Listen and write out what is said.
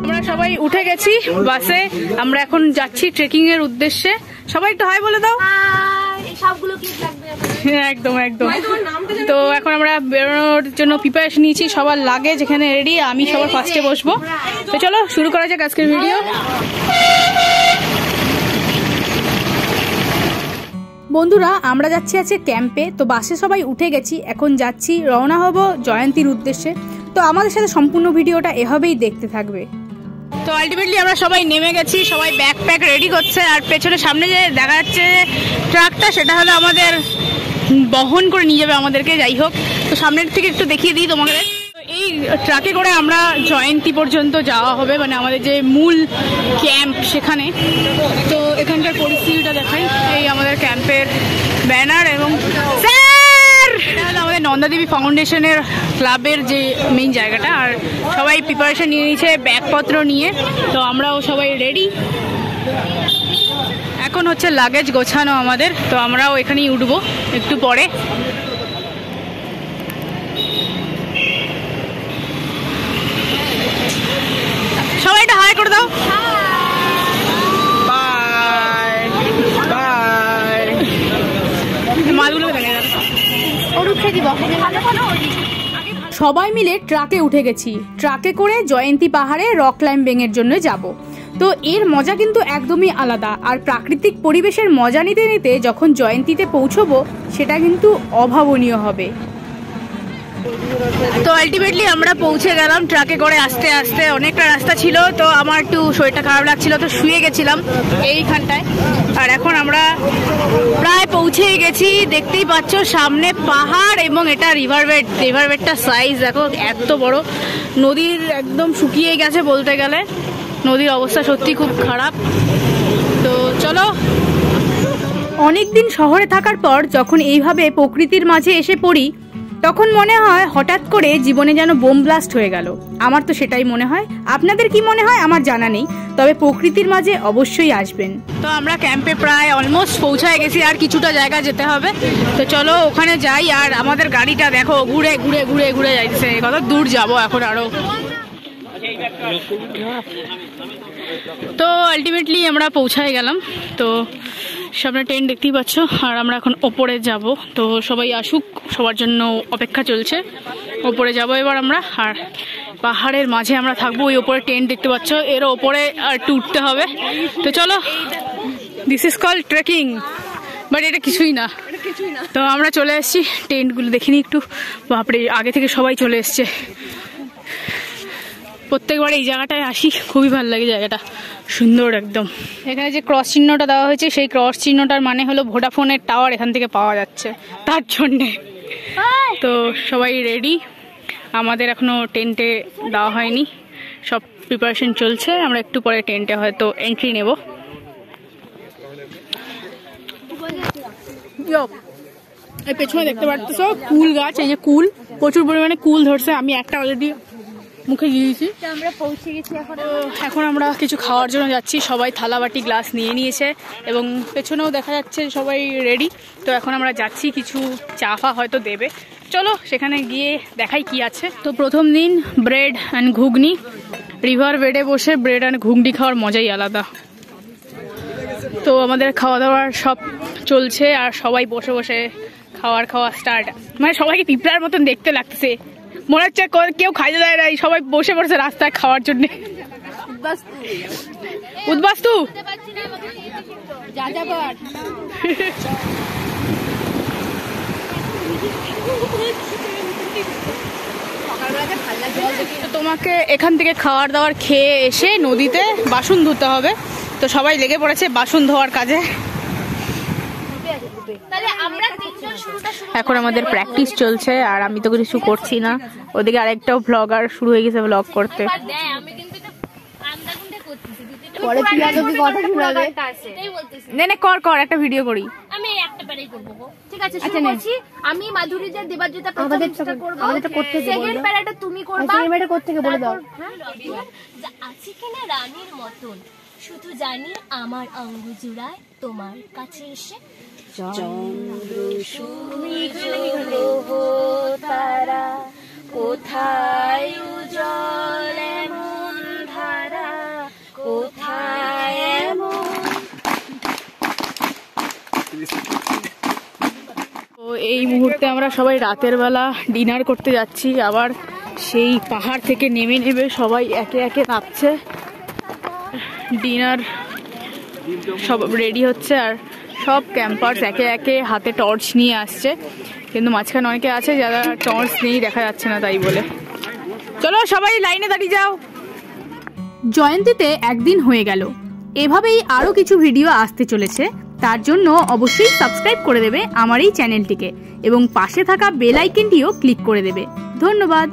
আমরা সবাই উঠে গেছি বাসে, আমরা এখন যাচ্ছি ট্রেকিং এর উদ্দেশ্যে। সবাই একটু হাই বলে দাও। একদম একদম। তো এখন আমরা বেরোনোর জন্য প্রিপারেশন নিয়েছি, সবার লাগেজ এখানে রেডি, আমি সবার ফার্স্টে বসবো। তো চলো শুরু করা যাক আজকের ভিডিও। বন্ধুরা আমরা যাচ্ছি আজকে ক্যাম্পে, তো বাসে সবাই উঠে গেছি, এখন যাচ্ছি, রওনা হব জয়ন্তীর উদ্দেশ্যে। তো আমাদের সাথে সম্পূর্ণ ভিডিওটা এভাবেই দেখতে থাকবে। তো আলটিমেটলি আমরা সবাই নেমে গেছি, সবাই ব্যাকপ্যাক রেডি করছে, আর পেছনে সামনে যে দেখা যাচ্ছে ট্রাকটা, সেটা হলো আমাদের বহন করে নিয়ে যাবে আমাদেরকে। যাই হোক, তো সামনের থেকে একটু দেখিয়ে দিই তোমাকে। এই ট্রাকে করে আমরা জয়ন্তী পর্যন্ত যাওয়া হবে, মানে আমাদের যে মূল ক্যাম্প সেখানে। তো এখানকার পরিস্থিতিটা দেখাই, এই আমাদের ক্যাম্পের ব্যানার, এবং আমাদের নন্দাদেবী ফাউন্ডেশনের ক্লাবের যে মেইন জায়গাটা। আর সবাই প্রিপারেশন নিয়ে নিয়েছে ব্যাগপত্র নিয়ে, তো আমরাও সবাই রেডি। এখন হচ্ছে লাগেজ গোছানো আমাদের, তো আমরাও এখানেই উঠবো একটু পরে। সবাই একটা হাই করে দাও। Bye bye. মালগুলো সবাই মিলে ট্রাকে উঠে গেছি, ট্রাকে করে জয়ন্তী পাহাড়ে রক ক্লাইম্বিং এর জন্য যাব। তো এর মজা কিন্তু একদমই আলাদা, আর প্রাকৃতিক পরিবেশের মজা নিতে নিতে যখন জয়ন্তীতে পৌঁছবো সেটা কিন্তু অভাবনীয় হবে। তো আলটিমেটলি আমরা পৌঁছে গেলাম ট্রাকে করে। আস্তে আস্তে অনেকটা রাস্তা ছিল, তো আমার একটু শরীরটা খারাপ লাগছিল, তো শুয়ে গেছিলাম এইখানটায়। আর এখন আমরা প্রায় পৌঁছেই গেছি, দেখতেই পাচ্ছ সামনে পাহাড়, এবং এটা রিভারবেড। রিভারবেডটা সাইজ দেখো, এত বড়। নদীর একদম শুকিয়ে গেছে বলতে গেলে, নদীর অবস্থা সত্যি খুব খারাপ। তো চলো। অনেকদিন শহরে থাকার পর যখন এইভাবে প্রকৃতির মাঝে এসে পড়ি, তখন মনে হয় হঠাৎ করে জীবনে যেন বোম ব্লাস্ট হয়ে গেল। আমার তো সেটাই মনে হয়। আপনাদের কি মনে হয় আমার জানা নেই, তবে প্রকৃতির মাঝে অবশ্যই আসবেন। তো আমরা ক্যাম্পে প্রায় অলমোস্ট পৌঁছায় গেছি, আর কিছুটা জায়গা যেতে হবে। তো চলো ওখানে যাই। আর আমাদের গাড়িটা দেখো ঘুরে ঘুরে ঘুরে ঘুরে যাইছে, কত দূর যাবো এখন আরো। তো আলটিমেটলি আমরা পৌঁছায় গেলাম। তো সামনে ট্রেন দেখতেই পাচ্ছ, আর আমরা এখন ওপরে যাব। তো সবাই আসুক, সবার জন্য অপেক্ষা চলছে। ওপরে যাব এবার আমরা, আর পাহাড়ের মাঝে আমরা থাকবো। ওই ওপরে ট্রেন দেখতে পাচ্ছ, এর ওপরে আর একটু উঠতে হবে। তো চলো, this is called trekking, but এটা কিছুই না। তো আমরা চলে এসেছি, টেন্টগুলো দেখিনি একটু, বাপরে আগে থেকে সবাই চলে এসছে। প্রত্যেকবার এই জায়গাটায় আসি, খুবই ভালো লাগে জায়গাটা, সুন্দর একদম। এখানে যে ক্রস চিহ্নটা দেওয়া হয়েছে, সেই ক্রস চিহ্নটার মানে হলো ভোডাফোনের টাওয়ার এখান থেকে পাওয়া যাচ্ছে, তার জন্যে। তো সবাই রেডি, আমাদের এখনো টেন্টে দেওয়া হয়নি, সব প্রিপারেশন চলছে। আমরা একটু পরে টেন্টে হয়তো এন্ট্রি নেব। এই পেছনে দেখতে পাচ্ছ কুল গাছ, এই যে কুল, প্রচুর পরিমাণে কুল ধরছে। আমি একটা অলরেডি মুখে গিয়েছি। আমরা পৌঁছে গেছি। এখন আমরা কিছু খাওয়ার জন্য যাচ্ছি, সবাই থালা বাটি গ্লাস নিয়ে নিয়েছে, এবং পেছনেও দেখা যাচ্ছে সবাই রেডি। তো এখন আমরা যাচ্ছি, কিছু চা ফা হয়তো দেবে, চলো সেখানে গিয়ে দেখাই কি আছে। তো প্রথম দিন ব্রেড অ্যান্ড ঘুগনি, রিভার বেডে বসে ব্রেড অ্যান্ড ঘুগনি খাওয়ার মজাই আলাদা। তো আমাদের খাওয়া দাওয়ার সব চলছে, আর সবাই বসে বসে খাওয়া স্টার্ট। মানে সবাইকে পিঁপড়ার মতন দেখতে লাগছে, মনে হচ্ছে কেউ খাইতে দেয় নাই, সবাই বসে পড়ছে রাস্তায় খাওয়ার জন্য। উদ্বাস্তু তোমাকে এখান থেকে খাওয়ার দাওয়ার খেয়ে এসে নদীতে বাসন ধুতে হবে। তো সবাই লেগে পড়েছে বাসন ধোয়ার কাজে। এখন আমাদের প্র্যাকটিস চলছে, আর আমি তো কিছু করছি না। ওদিকে আরেকটাও ব্লগার শুরু হয়ে গেছে ব্লগ করতে। কর একটা ভিডিও করি। আমি একটা পারেই করব। ঠিক আছে, শুরু করছি। আমি মাধুরীজা দেবাজ্যোতা প্রথমটা করব। আমাদেরটা করতে দেব। সেকেন্ড প্যারাটা তুমি করবা। আচ্ছা, এবারে করতে থেকে বলে দাও। আছে কিনা রানীর মতন, শুধু জানি আমার অঙ্গ জুড়ায় তোমার কাছে এসে চন্দ্র সূর্য কোথায় উজ্জ্বল এমন ধারা, কোথায় এমন। তো এই মুহূর্তে আমরা সবাই রাতের বেলা ডিনার করতে যাচ্ছি। আবার সেই পাহাড় থেকে নেমে নেমে সবাই একে একে নামছে। ডিনার সব রেডি হচ্ছে আর সব ক্যাম্পার্স একে একে হাতে টর্চ নিয়ে আসছে, কিন্তু মাঝখানে অনেকে আছে যারা টর্চ নেই, দেখা যাচ্ছে না তাই বলে। চলো সবাই লাইনে দাঁড়িয়ে যাও। জয়ন্তীতে একদিন হয়ে গেল, এভাবেই আরও কিছু ভিডিও আসতে চলেছে। তার জন্য অবশ্যই সাবস্ক্রাইব করে দেবে আমার এই চ্যানেলটিকে এবং পাশে থাকা বেল আইকনটিও ক্লিক করে দেবে। ধন্যবাদ।